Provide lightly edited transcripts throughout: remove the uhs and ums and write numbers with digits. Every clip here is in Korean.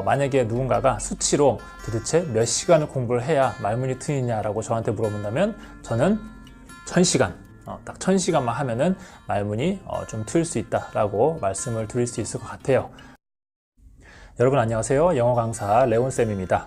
만약에 누군가가 수치로 도대체 몇 시간을 공부를 해야 말문이 트이냐라고 저한테 물어본다면 저는 1000시간, 딱 1000시간만 하면은 말문이 좀 트일 수 있다라고 말씀을 드릴 수 있을 것 같아요. 여러분 안녕하세요. 영어 강사 레온쌤입니다.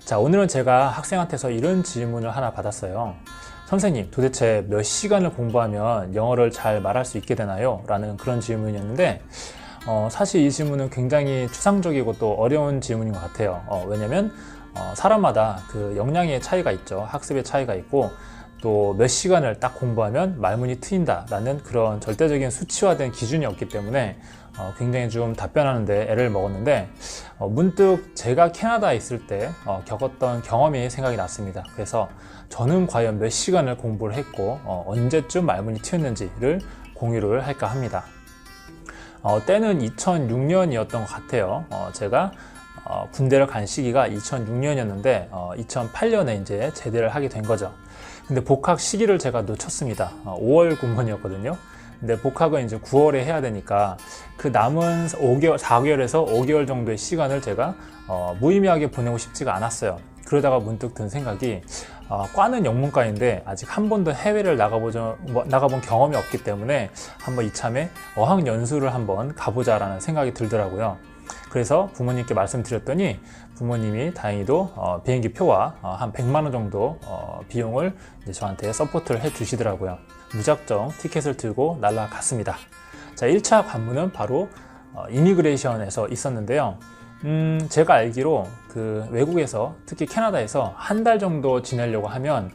자, 오늘은 제가 학생한테서 이런 질문을 하나 받았어요. 선생님, 도대체 몇 시간을 공부하면 영어를 잘 말할 수 있게 되나요? 라는 그런 질문이었는데 사실 이 질문은 굉장히 추상적이고 또 어려운 질문인 것 같아요. 왜냐면 사람마다 그 역량의 차이가 있죠. 학습의 차이가 있고 또 몇 시간을 딱 공부하면 말문이 트인다라는 그런 절대적인 수치화된 기준이 없기 때문에 굉장히 좀 답변하는데 애를 먹었는데 문득 제가 캐나다에 있을 때 겪었던 경험이 생각이 났습니다. 그래서 저는 과연 몇 시간을 공부를 했고 언제쯤 말문이 트였는지를 공유를 할까 합니다. 때는 2006년이었던 것 같아요. 제가 군대를 간 시기가 2006년이었는데 2008년에 이제 제대를 하게 된 거죠. 근데 복학 시기를 제가 놓쳤습니다. 5월 군번이었거든요. 근데 복학은 이제 9월에 해야 되니까 그 남은 5개월, 4개월에서 5개월 정도의 시간을 제가 무의미하게 보내고 싶지가 않았어요. 그러다가 문득 든 생각이 과는 영문과인데 아직 한 번도 해외를 나가본 경험이 없기 때문에 한번 이참에 어학연수를 한번 가보자라는 생각이 들더라고요. 그래서 부모님께 말씀드렸더니 부모님이 다행히도 비행기 표와 한 100만 원 정도 비용을 이제 저한테 서포트를 해 주시더라고요. 무작정 티켓을 들고 날아갔습니다. 자, 1차 관문은 바로 이미그레이션에서 있었는데요. 제가 알기로 그 외국에서 특히 캐나다에서 한 달 정도 지내려고 하면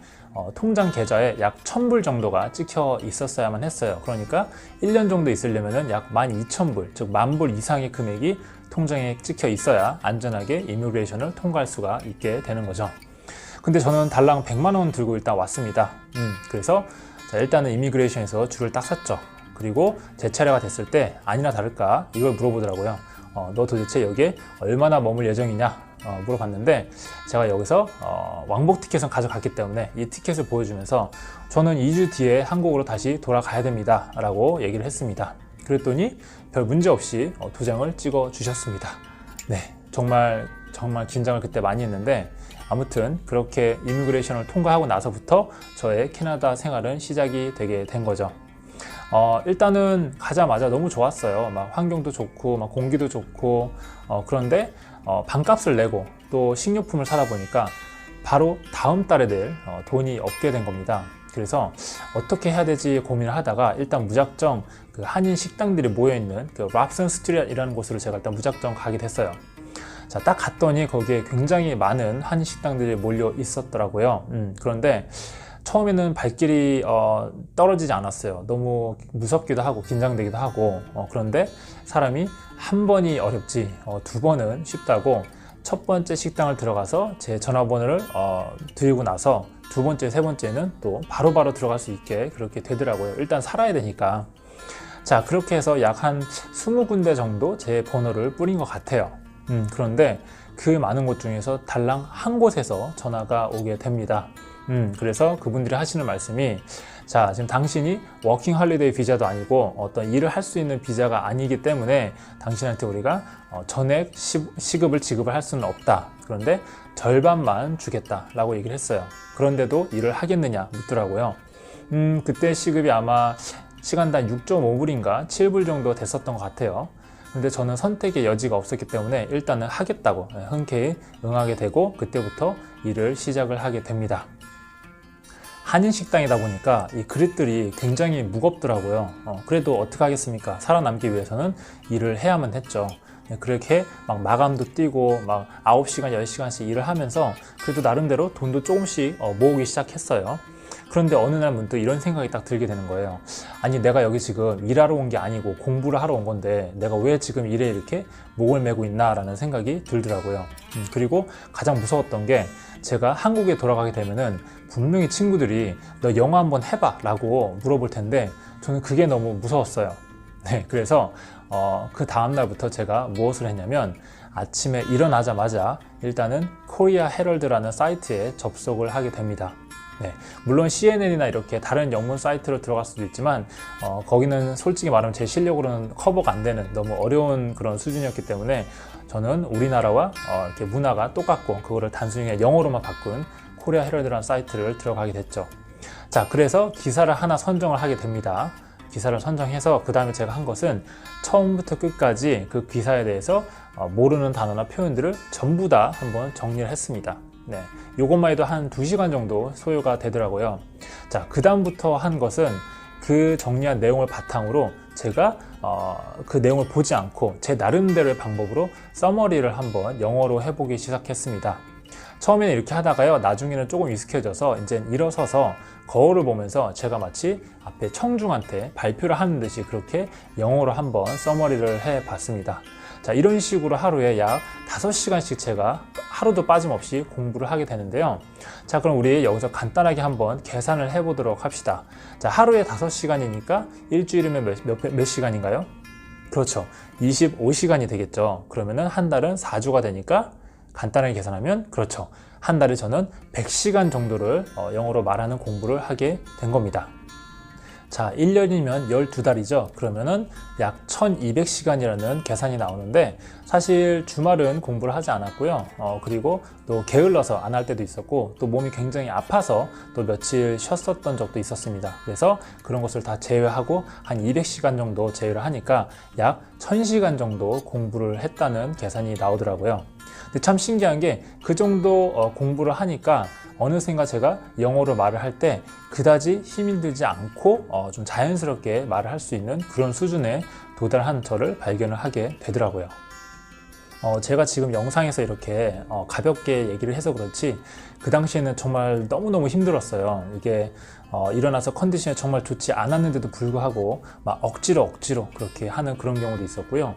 통장 계좌에 약 1000불 정도가 찍혀 있었어야만 했어요. 그러니까 1년 정도 있으려면 약 12,000불, 즉 10,000불 이상의 금액이 통장에 찍혀 있어야 안전하게 이미그레이션을 통과할 수가 있게 되는 거죠. 근데 저는 달랑 100만 원 들고 일단 왔습니다. 그래서 자, 일단은 이미그레이션에서 줄을 딱 섰죠. 그리고 제 차례가 됐을 때 아니나 다를까 이걸 물어보더라고요. 너 도대체 여기에 얼마나 머물 예정이냐 물어봤는데 제가 여기서 왕복 티켓은 가져갔기 때문에 이 티켓을 보여주면서 저는 2주 뒤에 한국으로 다시 돌아가야 됩니다 라고 얘기를 했습니다. 그랬더니 별 문제 없이 도장을 찍어 주셨습니다. 네, 정말 긴장을 그때 많이 했는데 아무튼 그렇게 이미그레이션을 통과하고 나서부터 저의 캐나다 생활은 시작이 되게 된 거죠. 일단은 가자마자 너무 좋았어요. 막 환경도 좋고 막 공기도 좋고 그런데 반값을 내고 또 식료품을 사다 보니까 바로 다음 달에 낼 돈이 없게 된 겁니다. 그래서 어떻게 해야 되지 고민을 하다가 일단 무작정 그 한인 식당들이 모여있는 그 랍슨 스트리트이라는 곳으로 제가 일단 무작정 가게 됐어요. 자, 딱 갔더니 거기에 굉장히 많은 한인 식당들이 몰려 있었더라고요. 그런데 처음에는 발길이 떨어지지 않았어요. 너무 무섭기도 하고 긴장되기도 하고 그런데 사람이 한 번이 어렵지 두 번은 쉽다고 첫 번째 식당을 들어가서 제 전화번호를 드리고 나서 두 번째, 세 번째는 또 바로바로 들어갈 수 있게 그렇게 되더라고요. 일단 살아야 되니까. 자, 그렇게 해서 약 한 20군데 정도 제 번호를 뿌린 것 같아요. 그런데 그 많은 곳 중에서 달랑 한 곳에서 전화가 오게 됩니다. 그래서 그분들이 하시는 말씀이 자, 지금 당신이 워킹 홀리데이 비자도 아니고 어떤 일을 할 수 있는 비자가 아니기 때문에 당신한테 우리가 전액 시급을 지급을 할 수는 없다. 그런데 절반만 주겠다 라고 얘기를 했어요. 그런데도 일을 하겠느냐 묻더라고요. 그때 시급이 아마 시간당 6.5불인가 7불 정도 됐었던 것 같아요. 근데 저는 선택의 여지가 없었기 때문에 일단은 하겠다고 흔쾌히 응하게 되고 그때부터 일을 시작을 하게 됩니다. 한인 식당이다 보니까 이 그릇들이 굉장히 무겁더라고요. 그래도 어떻게 하겠습니까? 살아남기 위해서는 일을 해야만 했죠. 그렇게 막 마감도 뛰고 막 9시간, 10시간씩 일을 하면서 그래도 나름대로 돈도 조금씩 모으기 시작했어요. 그런데 어느 날 문득 이런 생각이 딱 들게 되는 거예요. 아니, 내가 여기 지금 일하러 온 게 아니고 공부를 하러 온 건데 내가 왜 지금 일에 이렇게 목을 메고 있나 라는 생각이 들더라고요. 그리고 가장 무서웠던 게 제가 한국에 돌아가게 되면은 분명히 친구들이 너 영어 한번 해봐 라고 물어볼 텐데 저는 그게 너무 무서웠어요. 네, 그래서 그 다음날부터 제가 무엇을 했냐면 아침에 일어나자마자 일단은 코리아 헤럴드라는 사이트에 접속을 하게 됩니다. 네, 물론 CNN이나 이렇게 다른 영문 사이트로 들어갈 수도 있지만 거기는 솔직히 말하면 제 실력으로는 커버가 안 되는 너무 어려운 그런 수준이었기 때문에 저는 우리나라와 이렇게 문화가 똑같고 그거를 단순히 영어로만 바꾼 코리아 헤럴드라는 사이트를 들어가게 됐죠. 자, 그래서 기사를 하나 선정을 하게 됩니다. 기사를 선정해서 그 다음에 제가 한 것은 처음부터 끝까지 그 기사에 대해서 모르는 단어나 표현들을 전부 다 한번 정리를 했습니다. 네, 요것만 해도 한 2시간 정도 소요가 되더라고요. 자, 그 다음부터 한 것은 그 정리한 내용을 바탕으로 제가 그 내용을 보지 않고 제 나름대로의 방법으로 서머리를 한번 영어로 해보기 시작했습니다. 처음에는 이렇게 하다가요, 나중에는 조금 익숙해져서 이제 일어서서 거울을 보면서 제가 마치 앞에 청중한테 발표를 하는 듯이 그렇게 영어로 한번 서머리를 해봤습니다. 자, 이런 식으로 하루에 약 5시간씩 제가 하루도 빠짐없이 공부를 하게 되는데요. 자, 그럼 우리 여기서 간단하게 한번 계산을 해보도록 합시다. 자, 하루에 5시간이니까 일주일이면 몇 시간인가요? 그렇죠. 25시간이 되겠죠. 그러면은 한 달은 4주가 되니까 간단하게 계산하면 그렇죠. 한 달에 저는 100시간 정도를 영어로 말하는 공부를 하게 된 겁니다. 자, 1년이면 12달이죠. 그러면은 약 1200시간이라는 계산이 나오는데 사실 주말은 공부를 하지 않았고요. 그리고 또 게을러서 안 할 때도 있었고 또 몸이 굉장히 아파서 또 며칠 쉬었었던 적도 있었습니다. 그래서 그런 것을 다 제외하고 한 200시간 정도 제외를 하니까 약 1000시간 정도 공부를 했다는 계산이 나오더라고요. 근데 참 신기한 게 그 정도 공부를 하니까 어느샌가 제가 영어로 말을 할 때 그다지 힘이 들지 않고 좀 자연스럽게 말을 할 수 있는 그런 수준에 도달한 저를 발견을 하게 되더라고요. 제가 지금 영상에서 이렇게 가볍게 얘기를 해서 그렇지 그 당시에는 정말 너무너무 힘들었어요. 이게 일어나서 컨디션이 정말 좋지 않았는데도 불구하고 막 억지로 그렇게 하는 그런 경우도 있었고요.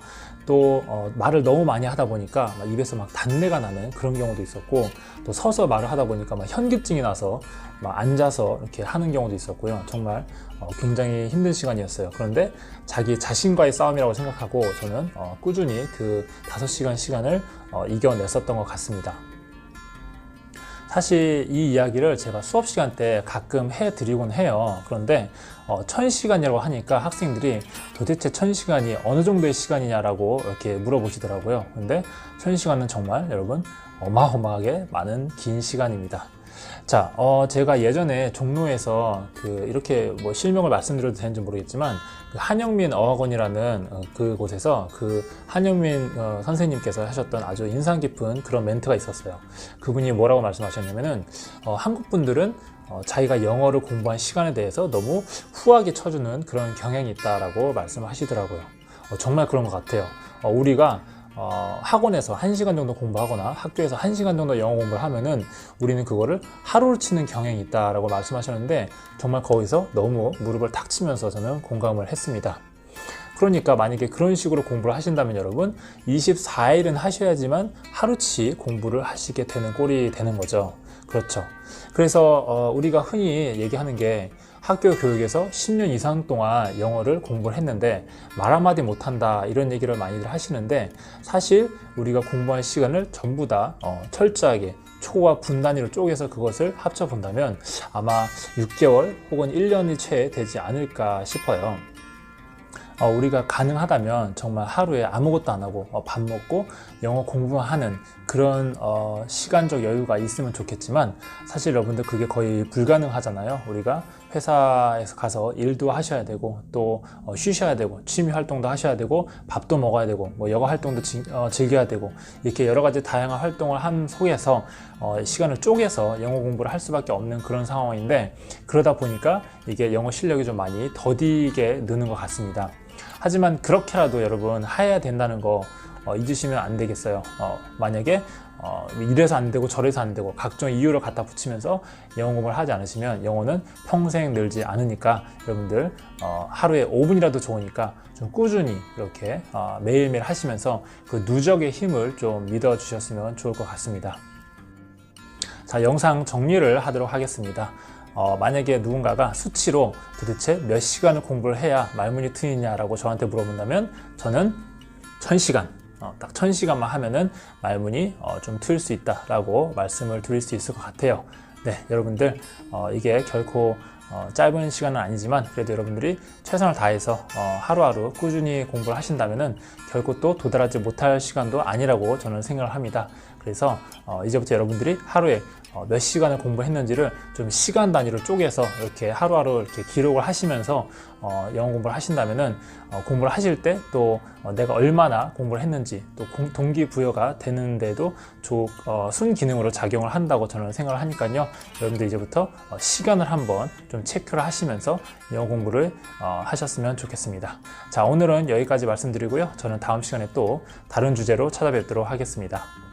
또 말을 너무 많이 하다 보니까 막 입에서 막 단내가 나는 그런 경우도 있었고 또 서서 말을 하다 보니까 막 현기증이 나서 막 앉아서 이렇게 하는 경우도 있었고요. 정말 굉장히 힘든 시간이었어요. 그런데 자기 자신과의 싸움이라고 생각하고 저는 꾸준히 그 5시간 시간을 이겨냈었던 것 같습니다. 사실 이 이야기를 제가 수업 시간 때 가끔 해드리곤 해요. 그런데 1000시간이라고 하니까 학생들이 도대체 1000시간이 어느 정도의 시간이냐라고 이렇게 물어보시더라고요. 근데 1000시간은 정말 여러분 어마어마하게 많은 긴 시간입니다. 자, 제가 예전에 종로에서 이렇게 뭐 실명을 말씀드려도 되는지 모르겠지만 그 한영민 어학원이라는 그곳에서 그 한영민 선생님께서 하셨던 아주 인상 깊은 그런 멘트가 있었어요. 그분이 뭐라고 말씀하셨냐면은 한국 분들은 자기가 영어를 공부한 시간에 대해서 너무 후하게 쳐주는 그런 경향이 있다라고 말씀하시더라고요. 정말 그런 것 같아요. 우리가 학원에서 1시간 정도 공부하거나 학교에서 1시간 정도 영어 공부를 하면은 우리는 그거를 하루를 치는 경향이 있다라고 말씀하셨는데 정말 거기서 너무 무릎을 탁 치면서 저는 공감을 했습니다. 그러니까 만약에 그런 식으로 공부를 하신다면 여러분 24일은 하셔야지만 하루치 공부를 하시게 되는 꼴이 되는 거죠. 그렇죠. 그래서 우리가 흔히 얘기하는 게 학교 교육에서 10년 이상 동안 영어를 공부를 했는데 말 한마디 못한다 이런 얘기를 많이들 하시는데 사실 우리가 공부한 시간을 전부 다 철저하게 초와 분 단위로 쪼개서 그것을 합쳐 본다면 아마 6개월 혹은 1년이 채 되지 않을까 싶어요. 우리가 가능하다면 정말 하루에 아무것도 안 하고 밥 먹고 영어 공부만 하는 그런 시간적 여유가 있으면 좋겠지만 사실 여러분들 그게 거의 불가능하잖아요. 우리가 회사에서 가서 일도 하셔야 되고 또 쉬셔야 되고 취미 활동도 하셔야 되고 밥도 먹어야 되고 뭐 여가 활동도 즐겨야 되고 이렇게 여러 가지 다양한 활동을 한 속에서 시간을 쪼개서 영어 공부를 할 수밖에 없는 그런 상황인데 그러다 보니까 이게 영어 실력이 좀 많이 더디게 느는 것 같습니다. 하지만 그렇게라도 여러분 해야 된다는 거 잊으시면 안 되겠어요. 만약에 이래서 안 되고 저래서 안 되고 각종 이유를 갖다 붙이면서 영어 공부를 하지 않으시면 영어는 평생 늘지 않으니까 여러분들 하루에 5분이라도 좋으니까 좀 꾸준히 이렇게 매일매일 하시면서 그 누적의 힘을 좀 믿어 주셨으면 좋을 것 같습니다. 자, 영상 정리를 하도록 하겠습니다. 만약에 누군가가 수치로 도대체 몇 시간을 공부를 해야 말문이 트이냐라고 저한테 물어본다면 저는 1000시간, 딱 1000시간만 하면은 말문이 좀 트일 수 있다라고 말씀을 드릴 수 있을 것 같아요. 네, 여러분들 이게 결코 짧은 시간은 아니지만 그래도 여러분들이 최선을 다해서 하루하루 꾸준히 공부를 하신다면은 결코 또 도달하지 못할 시간도 아니라고 저는 생각을 합니다. 그래서 이제부터 여러분들이 하루에 몇 시간을 공부했는지를 좀 시간 단위로 쪼개서 이렇게 하루하루 이렇게 기록을 하시면서 영어 공부를 하신다면은 공부를 하실 때 또 내가 얼마나 공부를 했는지 또 동기부여가 되는데도 순기능으로 작용을 한다고 저는 생각을 하니까요. 여러분들 이제부터 시간을 한번 좀 체크를 하시면서 영어 공부를 하셨으면 좋겠습니다. 자, 오늘은 여기까지 말씀드리고요. 저는 다음 시간에 또 다른 주제로 찾아뵙도록 하겠습니다.